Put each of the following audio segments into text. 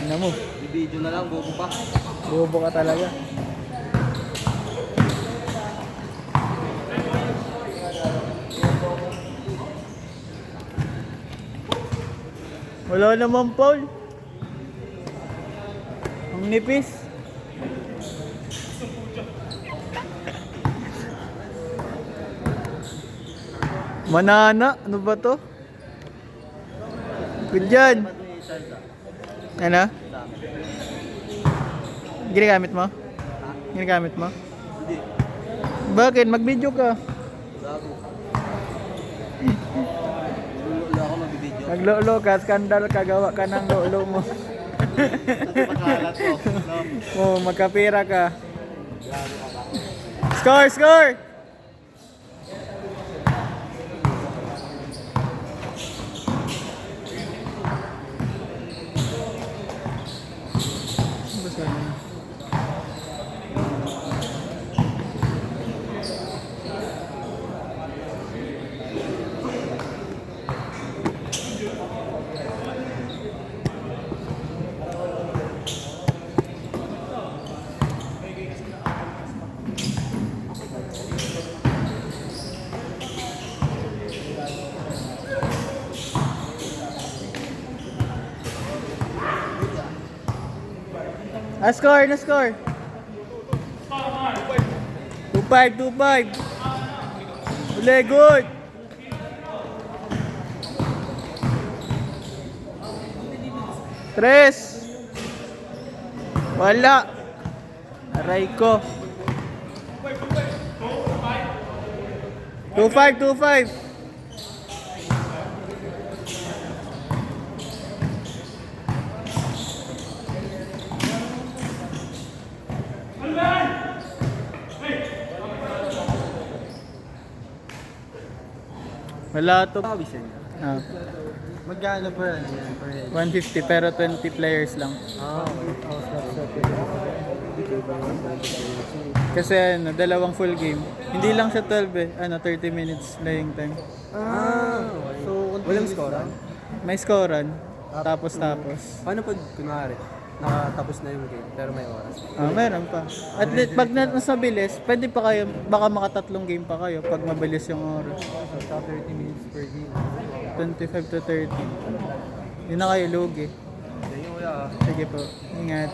Ano mo? I-video na lang, bobo pa. Bobo ka talaga. Wala naman foul. Ang nipis. Manana, ano ba to? Good dyan. Ano? Ginagamit mo? Ginagamit mo? Hindi. Bakit? Mag-video ka. Gago. Wala ako mag-video. Naglolo ka, skandal ka, gawa ka ng lolo mo. Kasi pagkalat ko. No? Oh, magkapira ka. Gago ka ba? Score, score! Score, na score. 2-5, 2-5. Uli, good. Tres. Wala. Aray ko. 2-5, 2-5. Wala to. Ah, Magkano per ano yan? Per head? 150 pero 20 players lang. Kasi ano, dalawang full game. Hindi lang siya 12 eh. Ano, 30 minutes playing time. So, walang score? May scorean. Tapos. Paano pag, kunwari, nakatapos na yung game, pero may oras? Ah, meron pa. At pag mas mabilis, pwede pa kayo, baka makatatlong game pa kayo pag mabilis yung oras. So, top 30 minutes per game. 25 to 30. Yun na kayo lugi. Yan yung kuya. Sige po. Ingat.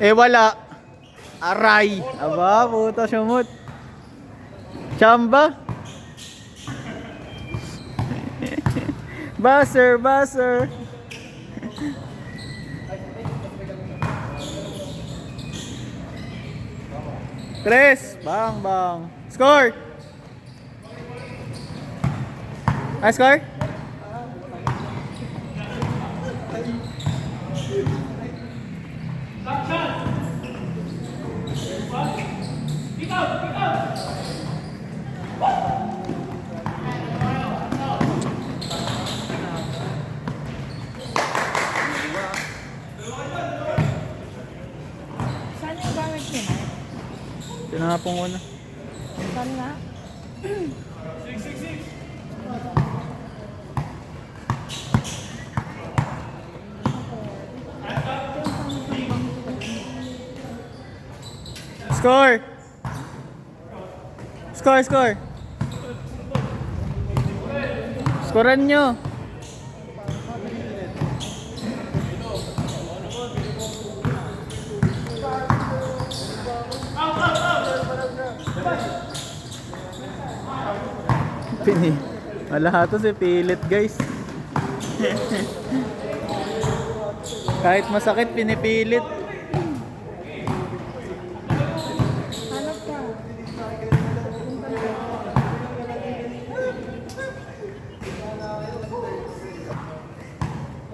Wala. Aray. Aba, puta sumut. Chamba. Buzzer. Tres. Bang. Score. Score? Saan yung gamit niya na? Tinapong ko na. Saan na? Score! Scorean nyo! Malahatos pilit guys. Kahit masakit pinipilit. Hanap ka.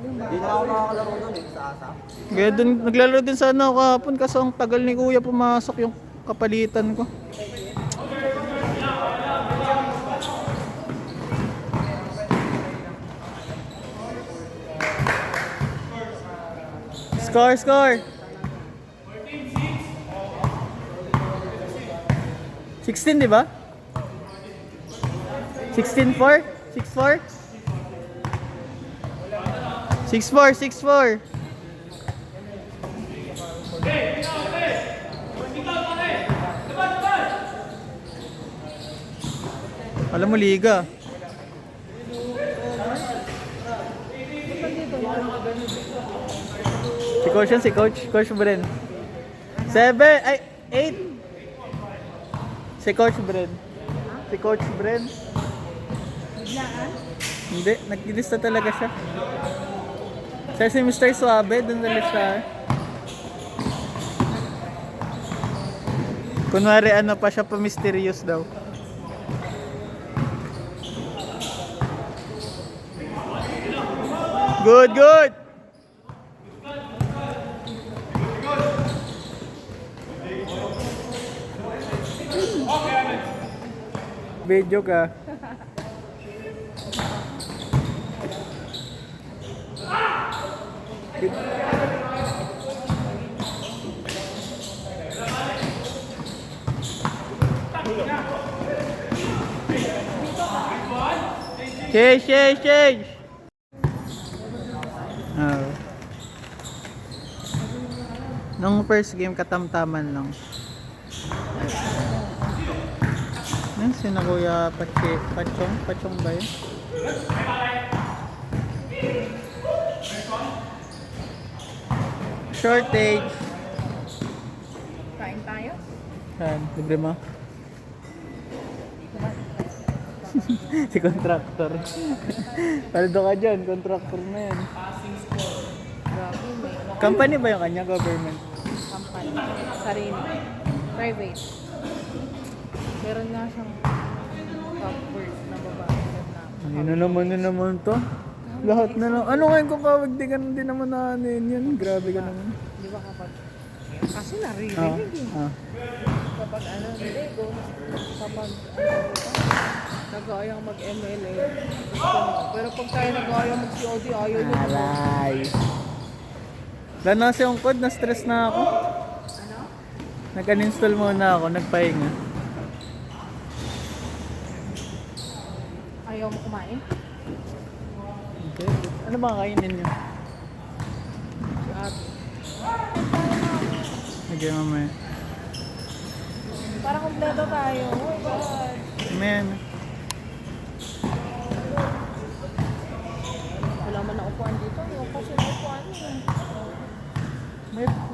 Hindi na ako nakakalaro doon eh, sa ASAP. Kaya dun, naglalaro din sana ako kahapon kasi ang tagal ni kuya pumasok yung kapalitan ko. Score! 16, di ba? 16-4? 6-4? 6-4, 6-4. Alam mo, liga. Si Coach yan, si Coach. Coach Bren. 7, ay, 8. Si Coach Bren. Si Coach Bren. Biglaan? Hindi, naglilista talaga siya. Siya si Mr. Suabe, dun sa listahan. Kunwari ano pa siya pa mysterious daw. Good, good! Video ka. Change. Oh. Nung first game, katamtaman lang. Yan, sino Kuya Pachong ba yun? Shortage. Kain tayo? Yan, libre mo. Si contractor. Paldo ka dyan, contractor na yan. Grabe, may Company ba yung kanya? Government? company. Sarili. Private. Meron nga siyang top words na babae na Ano naman to? Lahat na lang. Ano ngayon kung kawag di ka din naman naanin yan? Grabe ka naman. di ba kapag kasi naririnig eh. Kapag ano, hindi go. Kapag nag-aayang mag-MLA, gusto mo. Pero pag tayo nag-aayang mag-COD, ayaw nyo. Alay. Wala na kasi yung code, na-stress na ako. Ano? Nag-uninstall muna ako, nagpahinga. Ayaw mo kumain? Okay. Ano ba kainin nyo? Si ate. Sige mamaya. Para kompleto tayo. Oh my God. Man. Wala man na upuan dito. Yung kasi na upuan eh.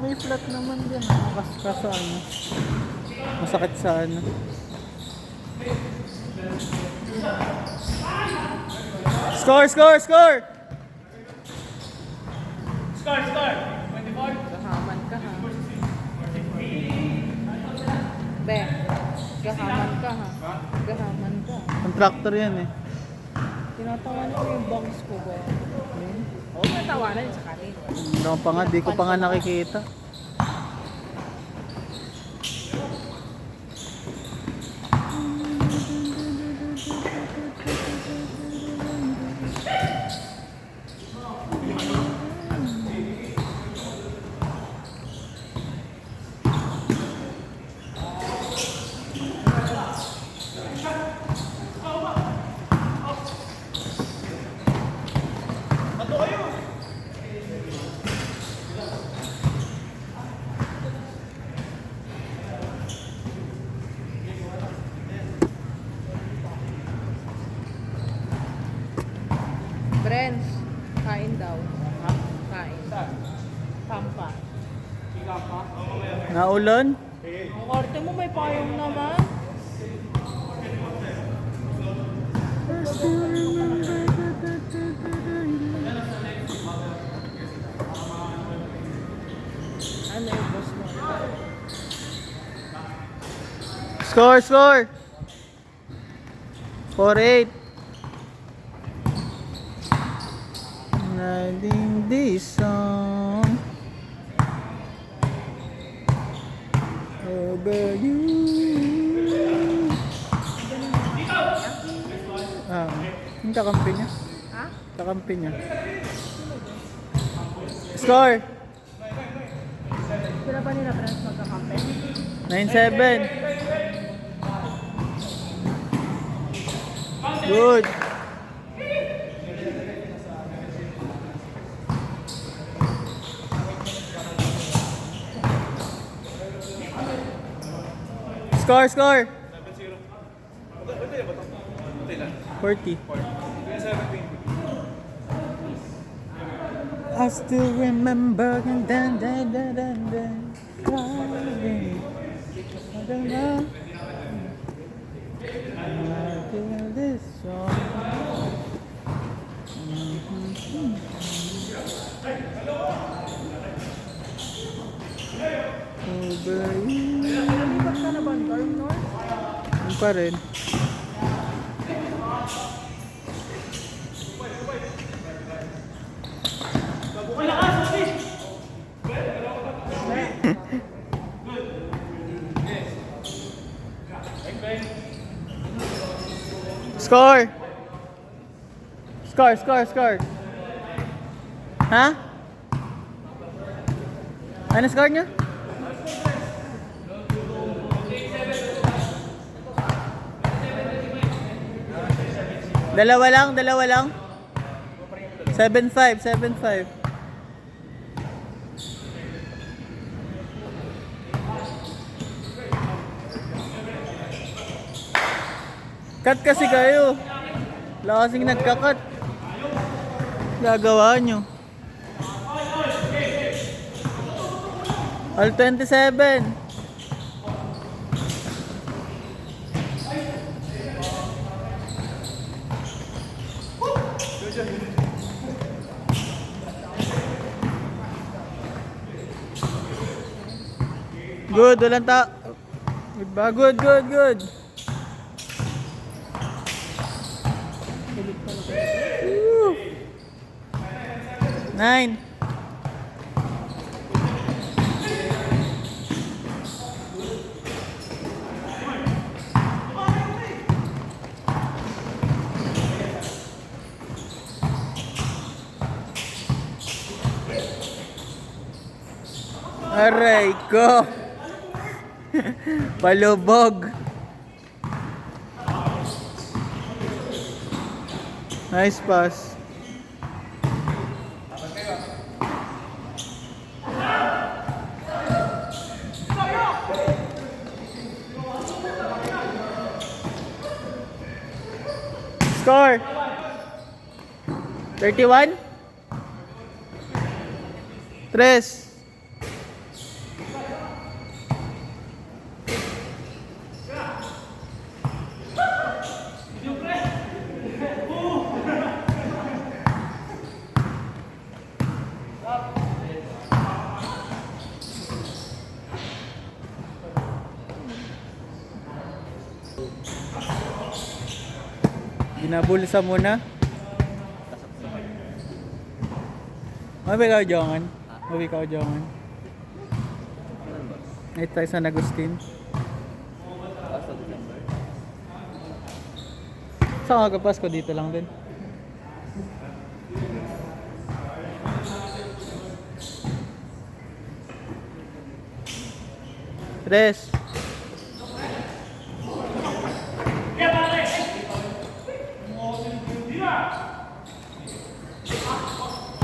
May flat naman din. Kaso ano. Masakit sa ano. Score! Gahaman ka ha. Be, gahaman ka ha. Gahaman ka. Contractor yan eh. Tinatawanan mo yung bangs ko ba? Oo, tinatawanan sa kanin. Ano pa nga, di ko pa nga nakikita. Friends, kain daw. Ha? Kain. Pampa. Naulan? Ang arte mo may payong naman. Ano yung boss mo? Score! 4-8. Writing this song over you. Yung kakampi niya. Ha? Kakampi niya. Score! Sila ba nila friends magkakampi? 9-7. Good. Score, score. 40. I still remember and then Friday. I don't know. I feel this song. Over you. Nalipat ka na ba ang dorm, North? Yun pa rin. Score! Score, score, score. Ha? Ano score niya? Dalawa lang, dalawa lang. 7-5, 7-5. Cut kasi kayo. Wala kasing nagka-cut. Gagawa nyo. All 27. Good, walang Diba? Good, good, good. Woo. 9. Aray ko. Palubog. Nice pass. Score 31 3. Ginabulsa muna. Mabi ka jongan. Mabi ka jongan. Ay tayo San Agustin. Saan ka Pasko dito lang din? Tres.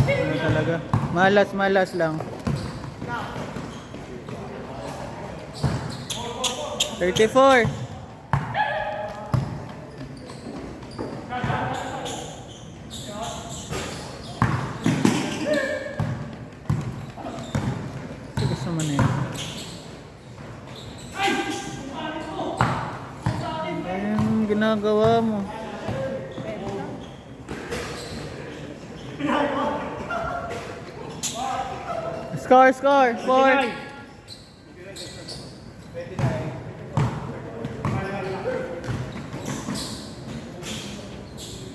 Ano talaga? Malas lang. 34. Gusto mo na yun. Ayun, ginagawa mo. Score, 4.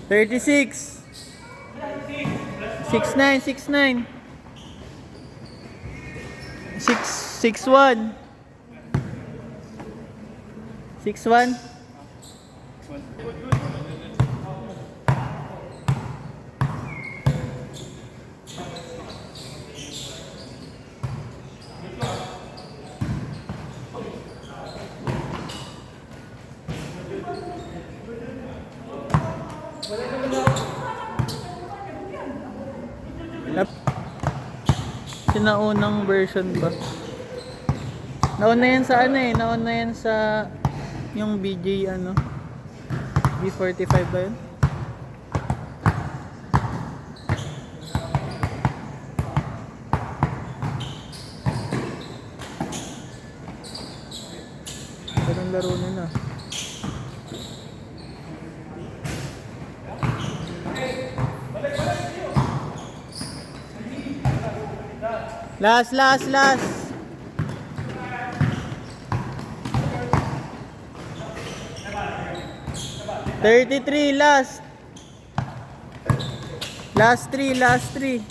36. 6-9, 6-9. 6-1. 6-1. Sinaunang version ba? Nauna yan sa ano eh. Nauna yan sa yung BJ ano. B45 ba yun? Ganun laro nila. Last. 33, last. Last 3.